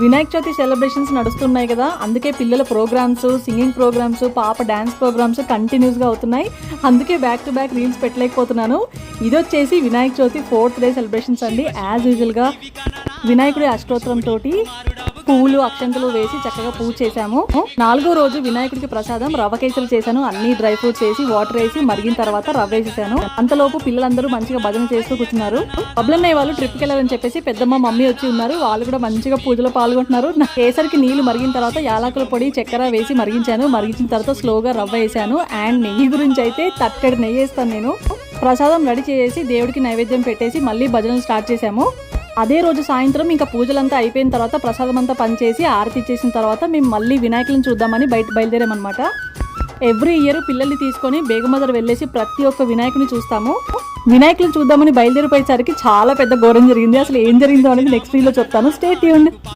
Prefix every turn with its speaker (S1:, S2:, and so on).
S1: Vinayaka Chavithi celebrations నడుస్తున్నాయి కదా, అందుకే పిల్లల ప్రోగ్రామ్స్, సింగింగ్ ప్రోగ్రామ్స్, పాప డాన్స్ ప్రోగ్రామ్స్ కంటిన్యూస్గా అవుతున్నాయి. అందుకే బ్యాక్ టు బ్యాక్ రీల్స్ పెట్టలేకపోతున్నాను. ఇది వచ్చేసి Vinayaka Chavithi 4th day celebrations అండి. యాజ్ యూజువల్గా వినాయకుడి అష్టోత్తరంతో పువ్వులు అక్షంతలు వేసి చక్కగా పూజ చేశాము. 4వ రోజు వినాయకుడికి ప్రసాదం రవ్వ కేసరి చేశాను. అన్ని డ్రై ఫ్రూట్స్ వేసి వాటర్ వేసి మరిగిన తర్వాత రవ్వ వేసేసాను. అంతలోపు పిల్లలందరూ మంచిగా భజన చేస్తూ కూర్చున్నారు. బబ్లన్నయ్య వాళ్ళు ట్రిప్కి వెళ్ళాలని చెప్పేసి పెద్దమ్మ మమ్మీ వచ్చి ఉన్నారు. వాళ్ళు కూడా మంచిగా పూజలో పాల్గొంటున్నారు. కేసరికి నీళ్లు మరిగిన తర్వాత యాలకుల పొడి చక్కెర వేసి మరిగించాను. మరిగించిన తర్వాత స్లోగా రవ్వ వేసాను. అండ్ నెయ్యి గురించి అయితే తట్టెడు నెయ్యి వేస్తాను నేను. ప్రసాదం రెడీ చేసి దేవుడికి నైవేద్యం పెట్టేసి మళ్ళీ భజనలు స్టార్ట్ చేశాము. అదే రోజు సాయంత్రం ఇంకా పూజలంతా అయిపోయిన తర్వాత ప్రసాదం అంతా పనిచేసి ఆరతి ఇచ్చేసిన తర్వాత మేము మళ్ళీ వినాయకులను చూద్దామని బయలుదేరామన్నమాట. ఎవ్రీ ఇయర్ పిల్లల్ని తీసుకొని బేగమదర్ వెళ్ళేసి ప్రతి ఒక్క వినాయకుని చూస్తాము. వినాయకులను చూద్దామని బయలుదేరిపోయేసరికి చాలా పెద్ద ఘోరం జరిగింది. అసలు ఏం జరిగిందో అనేది నెక్స్ట్ వీడియోలో చెప్తాను. Stay tuned.